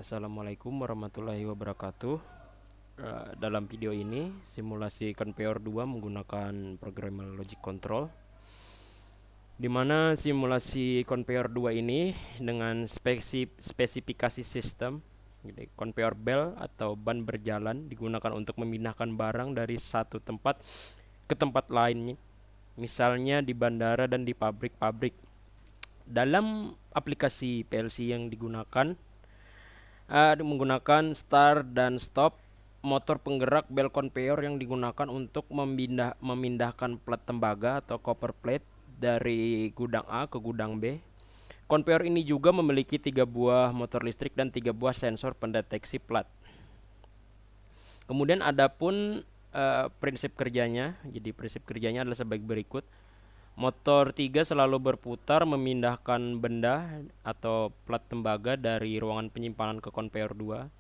Assalamualaikum warahmatullahi wabarakatuh. Dalam video ini simulasi Conveyor 2 menggunakan programmable logic control, di mana simulasi Conveyor 2 ini dengan spesifikasi sistem, jadi conveyor belt atau ban berjalan digunakan untuk memindahkan barang dari satu tempat ke tempat lainnya, misalnya di bandara dan di pabrik-pabrik. Dalam aplikasi PLC yang digunakan menggunakan start dan stop motor penggerak bel conveyor yang digunakan untuk memindahkan plat tembaga atau copper plate dari gudang A ke gudang B. Conveyor ini juga memiliki 3 buah motor listrik dan 3 buah sensor pendeteksi plat. Kemudian adapun prinsip kerjanya, jadi prinsip kerjanya adalah sebagai berikut. Motor 3 selalu berputar memindahkan benda atau plat tembaga dari ruangan penyimpanan ke conveyor 2.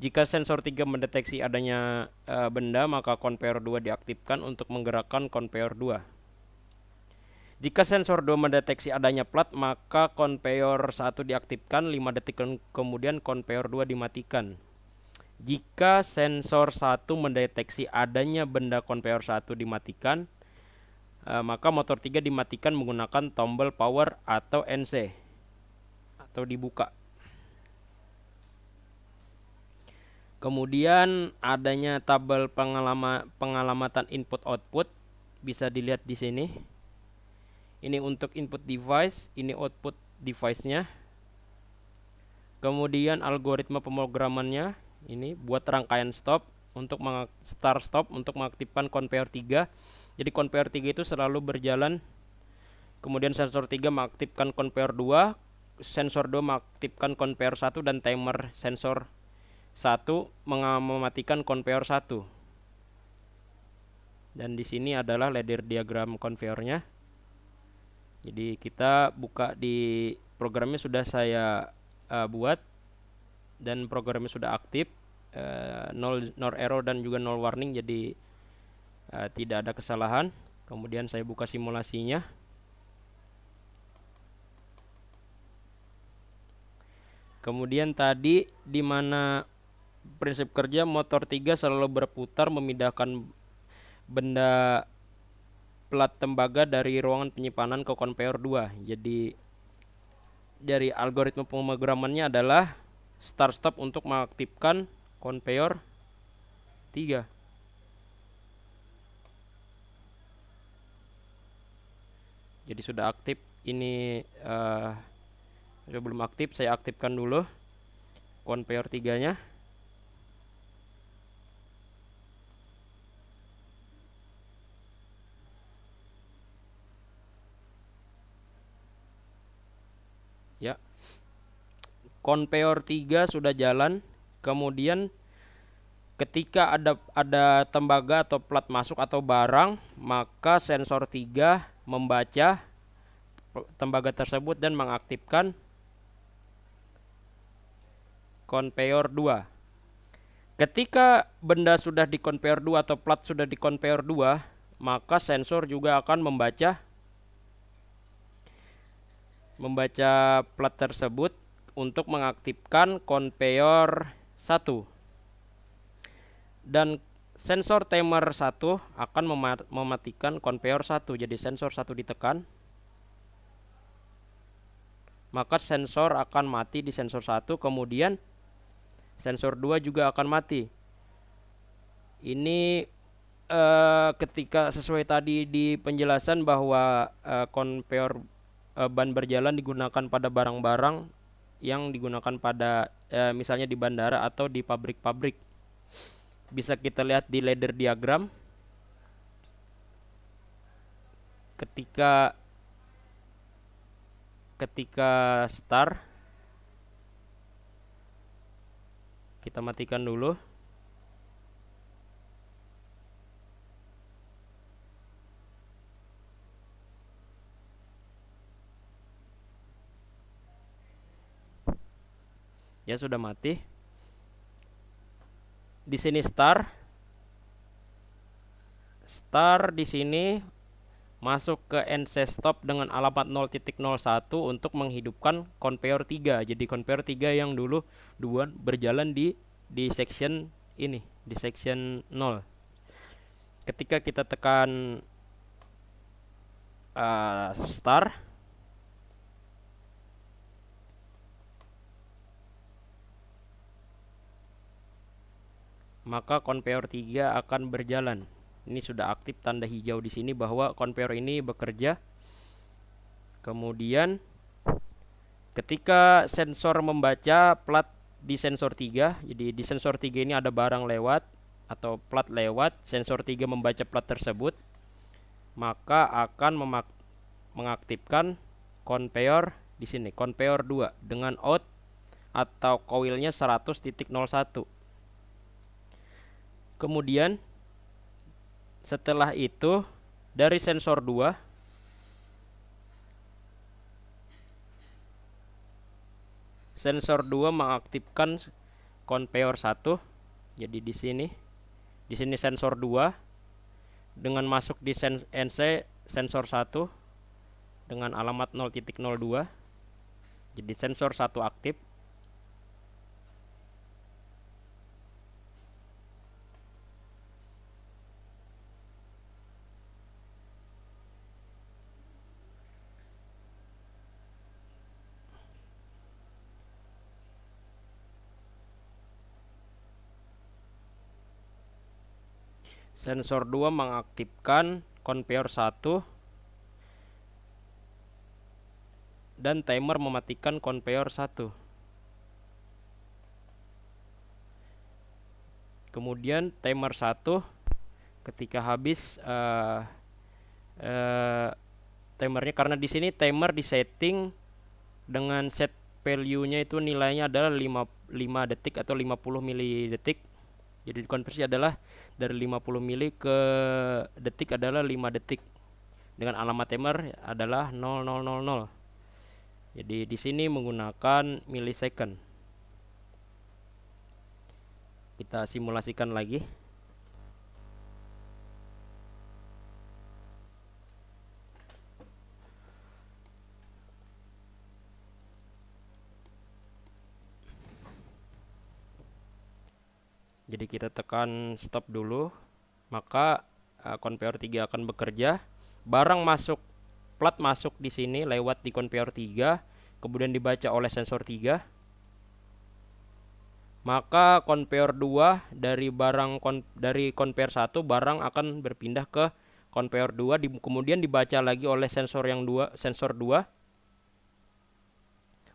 Jika sensor 3 mendeteksi adanya benda, maka conveyor 2 diaktifkan untuk menggerakkan conveyor 2. Jika sensor 2 mendeteksi adanya plat, maka conveyor 1 diaktifkan, 5 detik kemudian conveyor 2 dimatikan. Jika sensor 1 mendeteksi adanya benda conveyor 1 dimatikan, maka motor 3 dimatikan menggunakan tombol power atau NC atau dibuka. Kemudian adanya tabel pengalamatan input output bisa dilihat di sini. Ini untuk input device, ini output device-nya. Kemudian algoritma pemrogramannya, ini buat rangkaian stop untuk start stop untuk mengaktifkan conveyor 3. Jadi conveyor 3 itu selalu berjalan. Kemudian sensor 3 mengaktifkan conveyor 2, sensor 2 mengaktifkan conveyor 1 dan timer sensor 1 mematikan conveyor 1. Dan di sini adalah ladder diagram conveyornya. Jadi kita buka di programnya sudah saya buat dan programnya sudah aktif, no error dan juga no warning, jadi tidak ada kesalahan. Kemudian saya buka simulasinya. Kemudian tadi di mana prinsip kerja motor 3 selalu berputar memindahkan benda plat tembaga dari ruangan penyimpanan ke conveyor 2. Jadi dari algoritma pemrogramannya adalah start stop untuk mengaktifkan conveyor 3. Jadi sudah aktif. Ini sebelum aktif saya aktifkan dulu conveyor 3-nya. Ya. Conveyor 3 sudah jalan. Kemudian ketika ada tembaga atau plat masuk atau barang, maka sensor 3 membaca tembaga tersebut dan mengaktifkan conveyor 2. Ketika benda sudah di conveyor 2 atau plat sudah di conveyor 2, maka sensor juga akan membaca plat tersebut untuk mengaktifkan conveyor 1. Dan sensor timer 1 akan mematikan conveyor 1. Jadi sensor 1 ditekan, maka sensor akan mati di sensor 1, kemudian sensor 2 juga akan mati. Ini ketika sesuai tadi di penjelasan bahwa conveyor ban berjalan digunakan pada barang-barang yang digunakan pada misalnya di bandara atau di pabrik-pabrik. Bisa kita lihat di ladder diagram. Ketika start, kita matikan dulu. Ya, sudah mati. Di sini start di sini masuk ke NC stop dengan alamat 0.01 untuk menghidupkan conveyor 3. Jadi conveyor 3 yang dulu berjalan di section ini, di section 0. Ketika kita tekan start, maka conveyor 3 akan berjalan. Ini sudah aktif tanda hijau di sini bahwa conveyor ini bekerja. Kemudian ketika sensor membaca plat di sensor 3, jadi di sensor 3 ini ada barang lewat atau plat lewat, sensor 3 membaca plat tersebut, maka akan mengaktifkan conveyor di sini, conveyor 2 dengan out atau coilnya 100.01. Kemudian setelah itu dari sensor 2 mengaktifkan conveyor 1. Jadi di sini sensor 2 dengan masuk di NC sensor 1 dengan alamat 0.02. Jadi sensor 1 aktif. Sensor 2 mengaktifkan conveyor 1 dan timer mematikan conveyor 1. Kemudian timer 1 ketika habis timernya, karena di sini timer disetting dengan set value-nya itu nilainya adalah 5 detik atau 50 mili detik. Jadi konversi adalah dari 50 mili ke detik adalah 5 detik. Dengan alamat timer adalah 0000. Jadi di sini menggunakan millisecond. Kita simulasikan lagi. Jadi kita tekan stop dulu, maka conveyor 3 akan bekerja. Barang masuk, plat masuk di sini lewat di conveyor 3, kemudian dibaca oleh sensor 3. Maka conveyor 2 dari conveyor 1 barang akan berpindah ke conveyor 2, kemudian dibaca lagi oleh sensor 2.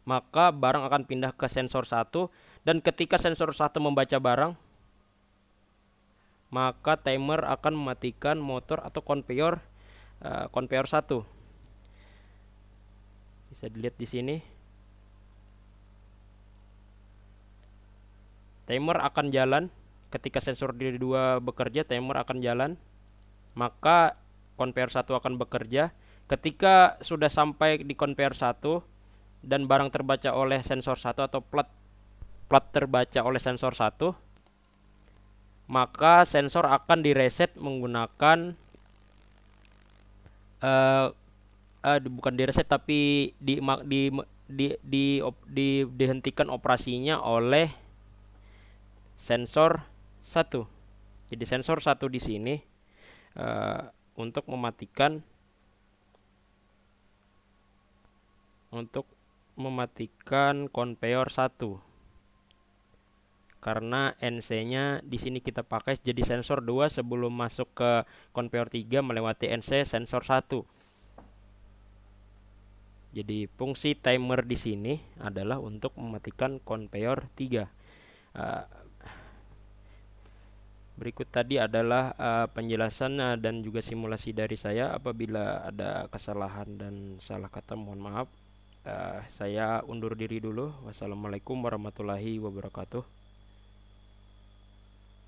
Maka barang akan pindah ke sensor 1, dan ketika sensor 1 membaca barang, maka timer akan mematikan motor atau conveyor 1. Bisa dilihat di sini. Timer akan jalan ketika sensor 2 bekerja, timer akan jalan. Maka conveyor 1 akan bekerja. Ketika sudah sampai di conveyor 1 dan barang terbaca oleh sensor 1 atau plat terbaca oleh sensor 1, maka sensor akan direset menggunakan bukan direset tapi dihentikan operasinya oleh sensor 1. Jadi sensor 1 di sini untuk mematikan conveyor 1. Karena NC-nya di sini kita pakai jadi sensor 2 sebelum masuk ke conveyor 3 melewati NC sensor 1. Jadi fungsi timer di sini adalah untuk mematikan conveyor 3. Berikut tadi adalah penjelasan dan juga simulasi dari saya. Apabila ada kesalahan dan salah kata mohon maaf. Saya undur diri dulu. Wassalamualaikum warahmatullahi wabarakatuh.